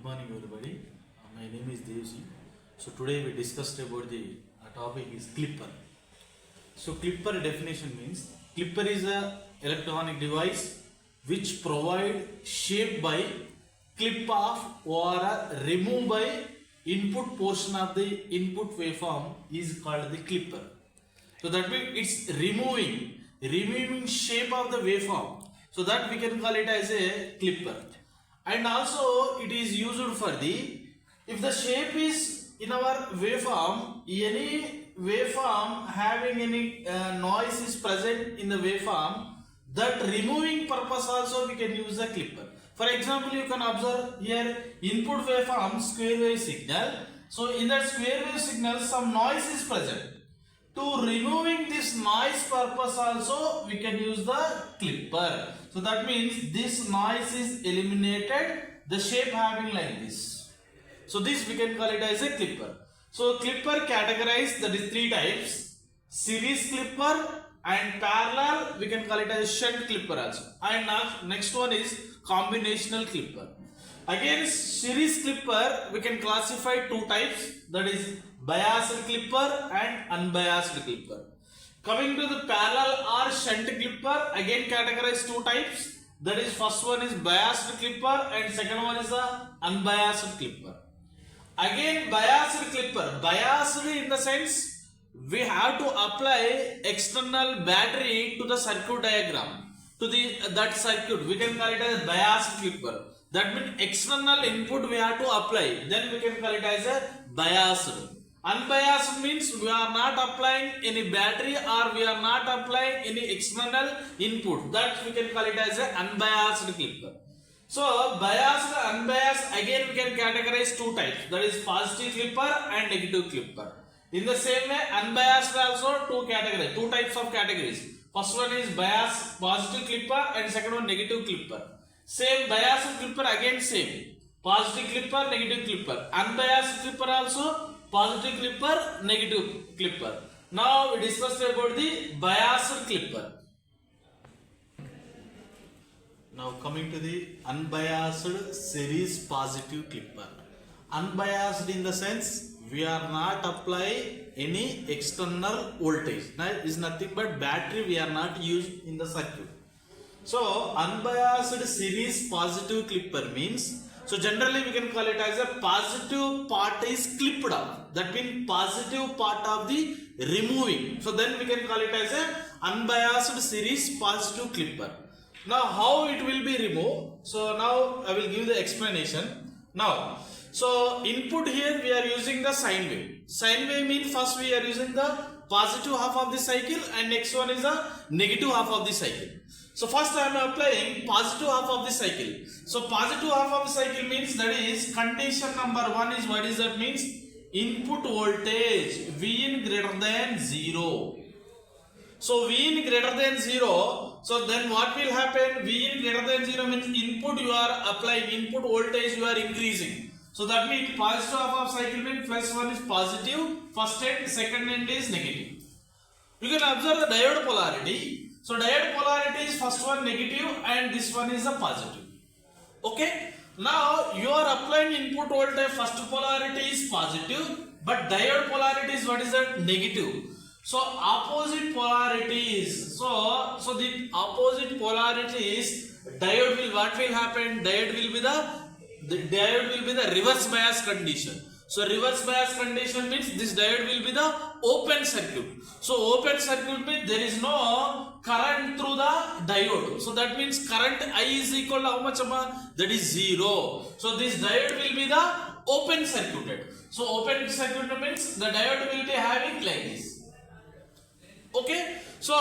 morning everybody. My name is Devji. So today we discussed about the topic is clipper. So clipper definition means clipper is a electronic device which provide shape by clip off or remove by input portion of the input waveform is called the clipper. So that means it's removing shape of the waveform. So that we can call it as a clipper. And also it is used for the, if the shape is in our waveform, any waveform having any noise is present in the waveform, that removing purpose also we can use the clipper. For example, you can observe here input waveform square wave signal. So in that square wave signal some noise is present. To removing this noise purpose also we can use the clipper. So that means this noise is eliminated, the shape having like this. So this we can call it as a clipper. So clipper categorized, that is three types: series clipper and parallel, we can call it as shunt clipper also. And next one is combinational clipper. Again, series clipper we can classify two types, that is biased clipper and unbiased clipper. Coming to the parallel or shunt clipper, again categorized two types, that is first one is biased clipper and second one is the unbiased clipper. Again biased clipper, biased in the sense we have to apply external battery to the circuit diagram, to that circuit, we can call it as biased clipper. That means external input we have to apply, then we can call it as a biased. Unbiased means we are not applying any battery or we are not applying any external input, that we can call it as an unbiased clipper. So biased and unbiased, again we can categorize two types, that is positive clipper and negative clipper. In the same way, unbiased also two types of categories. First one is biased positive clipper and second one negative clipper. Same biased clipper, again same positive clipper, negative clipper. Unbiased clipper also positive clipper, negative clipper. Now we discussed about the biased clipper. Now coming to the unbiased series positive clipper. Unbiased in the sense we are not applying any external voltage. Now is nothing but battery we are not used in the circuit. So unbiased series positive clipper means, so generally we can call it as a positive part is clipped off. That means positive part of the removing. So then we can call it as a unbiased series positive clipper. Now how it will be removed? So now I will give the explanation. Now, so input here we are using the sine wave. Sine wave means first we are using the positive half of the cycle and next one is the negative half of the cycle. So first I am applying positive half of the cycle. So positive half of the cycle means, that is condition number one is, what is that means? Input voltage Vin greater than 0. So Vin greater than 0. So then what will happen? Vin greater than 0 means input you are applying, input voltage you are increasing. So that means positive half of cycle means plus one is positive, first end, second end is negative. You can observe the diode polarity. So diode polarity is first one negative and this one is a positive. Okay. Now you are applying input voltage, first polarity is positive, but diode polarity is, what is that? Negative. So opposite polarities. So the opposite polarities, diode will, what will happen? Diode will be the reverse bias condition. So reverse bias condition means this diode will be the open circuit. So open circuit means there is no current through the diode. So that means current I is equal to how much? That is 0. So this diode will be the open circuited. So open circuit means the diode will be having like this. Okay. So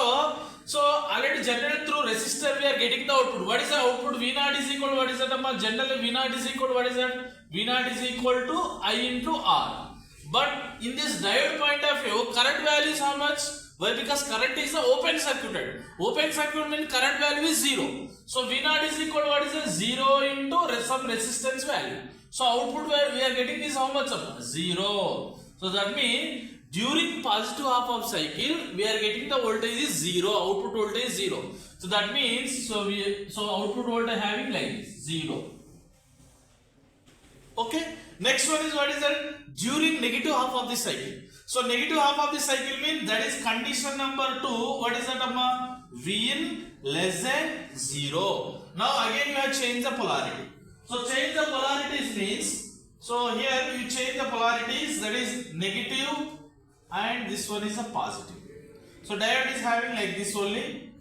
already generated through resistor we are getting the output. What is the output? V0 is equal to, what is that? Generally V0 is equal to, what is that? V0 is equal to I into R. But in this diode point of view, current value is how much? Why? Because current is the open circuited. Open circuit means current value is 0. So V0 is equal to, what is it? 0 into some resistance value. So output where we are getting is how much? 0. So that means during positive half of cycle we are getting the voltage is 0, output voltage is 0. So that means, so output voltage having like this 0. Okay. Next one is what is that? During negative half of the cycle. So negative half of the cycle means that is condition number 2. What is that, Amma? Vin less than 0. Now again you have changed the polarity. So change the polarities means, so here you change the polarities, that is negative and this one is a positive. So diode is having like this only.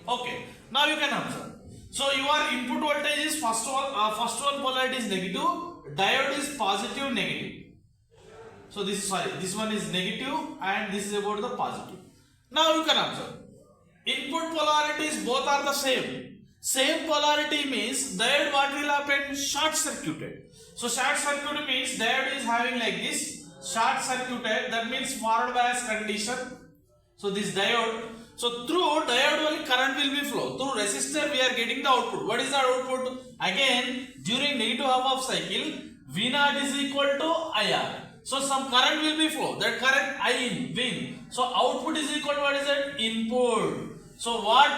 Okay. Now you can observe. So your input voltage is first one polarity is negative, diode is positive negative. So this one is negative and this is about the positive. Now you can observe. Input polarities both are the same. Same polarity means diode what will happen? Short circuited. So short circuited means diode is having like this, short circuited, that means forward bias condition. So this diode, so through diode only current will be flow. Through resistor we are getting the output. What is the output? Again during negative half of cycle, V0 is equal to IR. So some current will be flow. That current I in Vin. So output is equal to what is that? Input. So what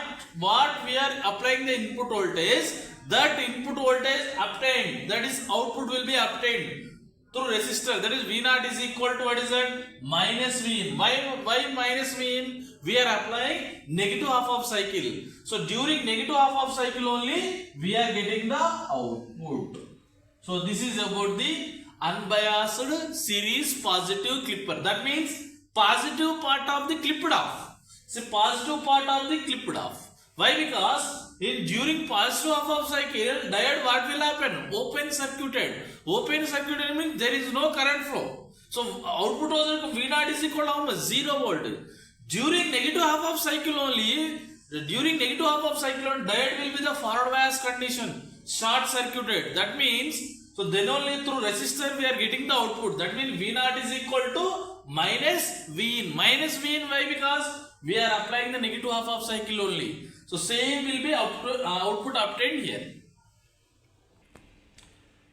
we are applying the input voltage, that input voltage obtained, that is output will be obtained through resistor, that is V0 is equal to what is that? Minus Vin. Why minus Vin? We are applying negative half of cycle. So during negative half of cycle only we are getting the output. So this is about the unbiased series positive clipper. That means positive part of the clipped off. So positive part of the clipped off. Why? Because during positive half of cycle, diode what will happen? Open circuited. Open circuited means there is no current flow. So output was V0 is equal to 0 volt. During negative half of cycle only, diode will be the forward bias condition, short circuited. That means, so then only through resistor we are getting the output. That means V0 is equal to minus Vin. Minus Vin, why? Because we are applying the negative half of cycle only. So same will be output obtained here.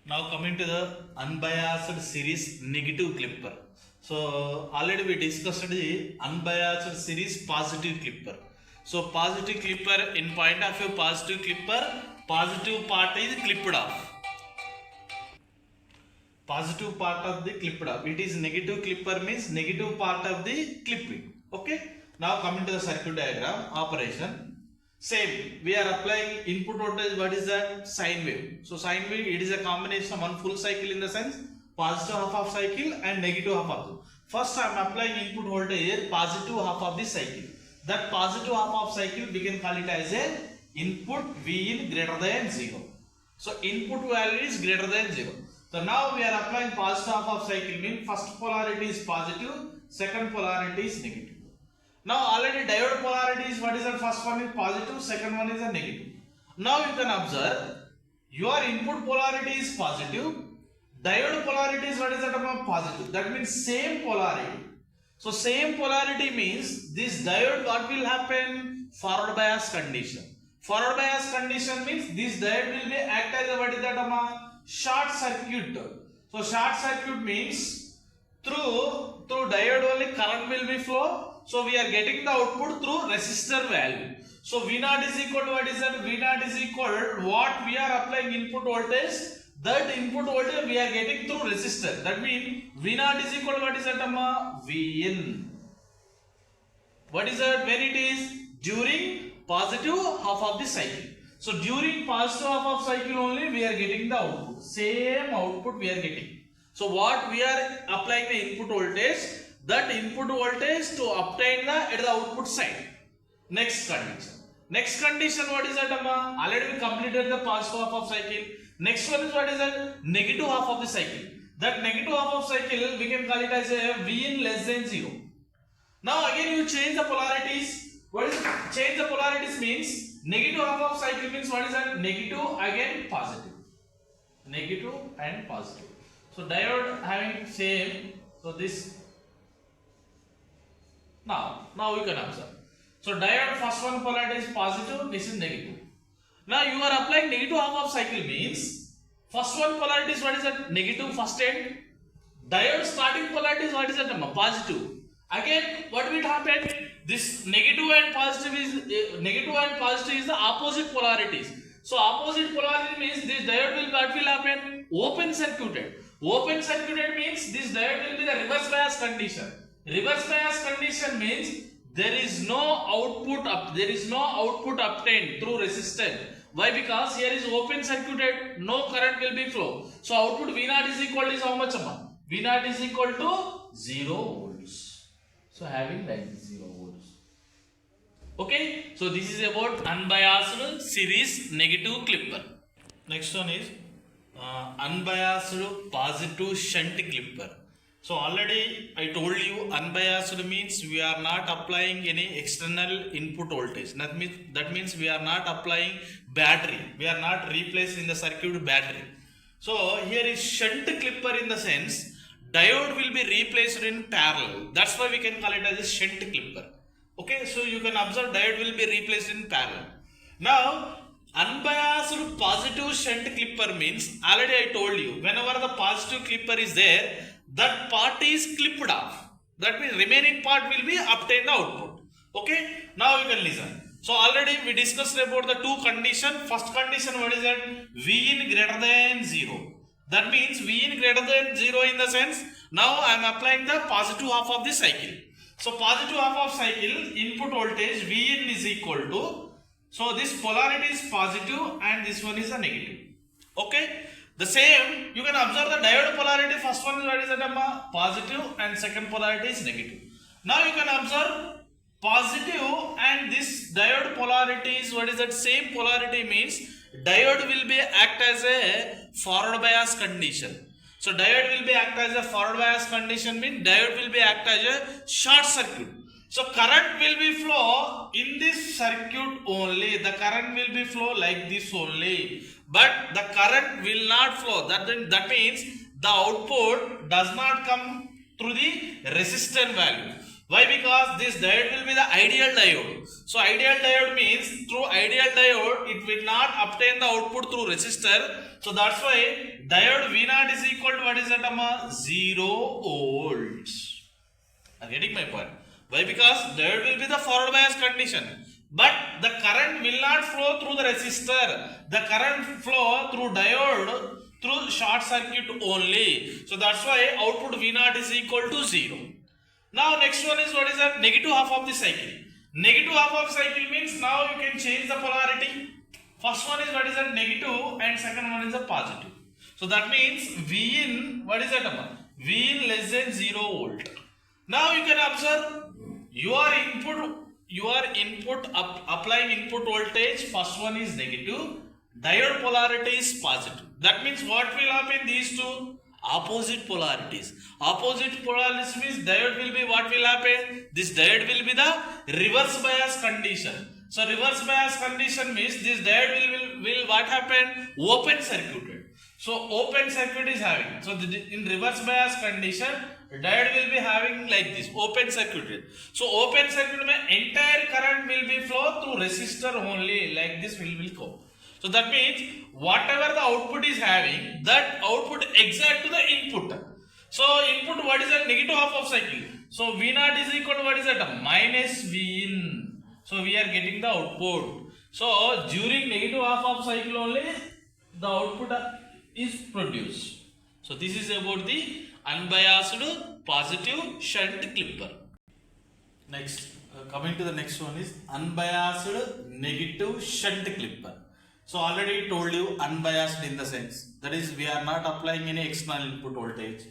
Now coming to the unbiased series negative clipper. So already we discussed the unbiased series positive clipper. So positive clipper, in point of view positive clipper, positive part is clipped off. Positive part of the clipped off. It is negative clipper means negative part of the clipping. Okay. Now coming to the circuit diagram operation. Same, we are applying input voltage. What is that? Sine wave. So sine wave, it is a combination of one full cycle in the sense positive half of cycle and negative half of cycle. First I am applying input voltage positive half of the cycle. That positive half of cycle we can call it as a input Vin greater than 0. So input value is greater than 0. So now we are applying positive half of cycle means first polarity is positive, second polarity is negative. Now already diode polarity is what is the first one is positive, second one is a negative. Now you can observe your input polarity is positive, diode polarity is what is that positive. That means same polarity. So same polarity means this diode what will happen? Forward bias condition. Forward bias condition means this diode will be act as a what is that short circuit. So short circuit means through diode only current will be flow. So we are getting the output through resistor value. So V0 is equal to what is that? V0 is equal to what we are applying input voltage. That input voltage we are getting through resistor. That means V0 is equal to what is that? Vin. What is that? When it is during positive half of the cycle. So during positive half of cycle only we are getting the output. Same output we are getting. So what we are applying the input voltage, that input voltage to obtain at the output side. Next condition. Next condition, what is that? Already we completed the positive half of cycle. Next one is what is that? Negative half of the cycle. That negative half of cycle we can call it as a Vin less than 0. Now again you change the polarities. What is it? Change the polarities means negative half of cycle means what is that? Negative again positive. Negative and positive. So diode having same. So this. Now we can observe. So diode first one polarity is positive, this is negative. Now you are applying negative half of cycle means first one polarity is what is that? Negative first end. Diode starting polarity is what is that? Positive. Again what will happen? This negative and positive is the opposite polarities. So opposite polarity means this diode will what will happen? Open circuited. Open circuited means this diode will be the reverse bias condition. Reverse bias condition means there is no output obtained through resistor. Why? Because here is open circuited, no current will be flow. So output V0 is equal to how much? V0 is equal to 0 volts. So having like 0 volts. Okay, so this is about unbiased series negative clipper. Next one is unbiased positive shunt clipper. So already I told you unbiased means we are not applying any external input voltage. That means we are not applying battery. We are not replacing the circuit battery. So here is shunt clipper in the sense diode will be replaced in parallel. That's why we can call it as a shunt clipper. Okay, so you can observe diode will be replaced in parallel. Now unbiased positive shunt clipper means already I told you whenever the positive clipper is there, that part is clipped off. That means remaining part will be obtained the output. Okay, now you can listen. So already we discussed about the two condition. First condition, what is that? V in greater than 0. That means V in greater than 0 in the sense now I am applying the positive half of the cycle. So positive half of cycle input voltage V in is equal to, so this polarity is positive and this one is a negative. Okay. The same you can observe the diode polarity. First one is what is that? Positive and second polarity is negative. Now you can observe positive and this diode polarity is what is that? Same polarity means diode will be act as a forward bias condition. So diode will be act as a forward bias condition means diode will be act as a short circuit. So current will be flow in this circuit only. The current will be flow like this only. But the current will not flow. That means the output does not come through the resistance value. Why? Because this diode will be the ideal diode. So ideal diode means through ideal diode it will not obtain the output through resistor. So that's why diode V0 is equal to what is that? 0 volts. Are you getting my point? Why? Because diode will be the forward bias condition. But the current will not flow through the resistor. The current flow through diode through short circuit only. So that's why output V0 is equal to 0. Now next one is what is that? Negative half of the cycle. Negative half of cycle means now you can change the polarity. First one is what is that? Negative and second one is a positive. So that means V in, what is that? V in less than 0 volt. Now you can observe applying input voltage. First one is negative, diode polarity is positive. That means what will happen? These two opposite polarities. Opposite polarities means diode will be what will happen? This diode will be the reverse bias condition. So reverse bias condition means this diode will what happen? Open circuited. So open circuit is having. So in reverse bias condition, diode will be having like this, open circuited. So open circuit means entire current will be flow through resistor only, like this will go. So that means whatever the output is having, that output exact to the input. So input, what is that? Negative half of cycle. So V0 is equal to what is that? Minus V in. So we are getting the output. So during negative half of cycle only the output is produced. So this is about the unbiased positive shunt clipper. Next, coming to the next one is unbiased negative shunt clipper. So already told you unbiased in the sense that is we are not applying any external input voltage.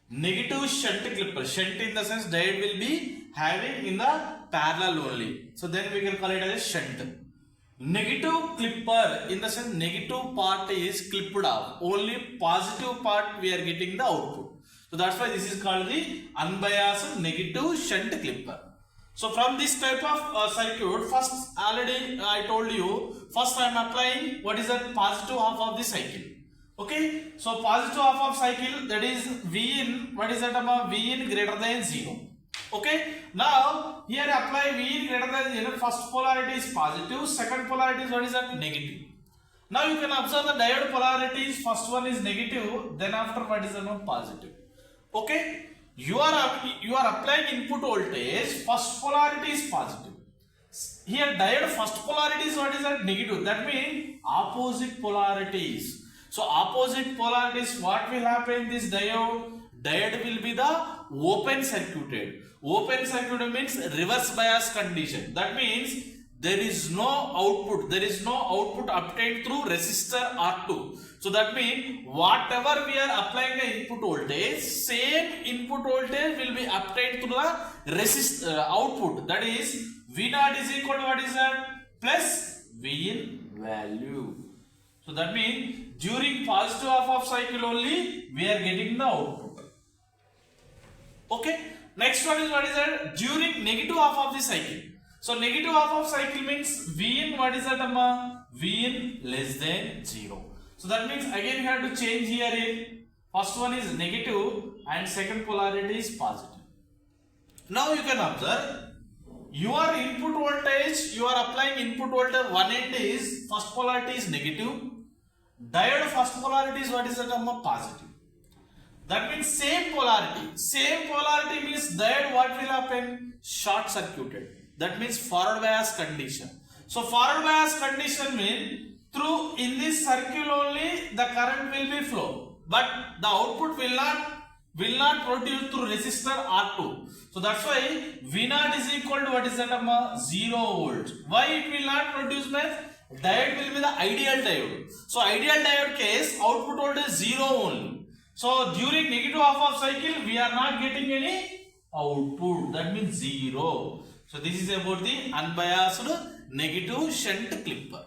Negative shunt clipper, shunt in the sense diode will be having in the parallel only. So then we can call it as a shunt. Negative clipper in the sense negative part is clipped off. Only positive part we are getting the output. So that's why this is called the unbiased negative shunt clipper. So from this type of circuit, first already I told you, first I am applying what is the positive half of the cycle. Okay, so positive half of cycle, that is V in, what is that about? V in greater than 0. Okay, now here apply V in greater than 0. First polarity is positive, second polarity is what is that? Negative. Now you can observe the diode polarities. First one is negative, then after what is the positive. Okay, you are applying input voltage. First polarity is positive, here diode first polarity is what is that? Negative. That means opposite polarities. So opposite polarities, what will happen in this diode? Diode will be the open circuited. Open circuited means reverse bias condition. That means there is no output. There is no output obtained through resistor R2. So that means whatever we are applying the input voltage, same input voltage will be obtained through the output. That is V0 is equal to what is that? Plus Vin value. So that means during positive half of cycle only we are getting the output. Okay. Next one is what is that? During negative half of the cycle. So negative half of cycle means Vin, what is that amma? Vin less than 0. So that means again you have to change here in first one is negative and second polarity is positive. Now you can observe your input voltage, you are applying input voltage, one end is first polarity is negative, diode first polarity is what is that amma? Positive. That means same polarity. Same polarity means diode what will happen? Short circuited. That means forward bias condition. So forward bias condition means through in this circle only the current will be flow, but the output will not produce through resistor R2. So that's why V0 is equal to what is that amma? 0 volts. Why it will not produce means diode will be the ideal diode. So ideal diode case output voltage 0 only. So during negative half of cycle we are not getting any output. That means 0. So this is about the unbiased negative shunt clipper.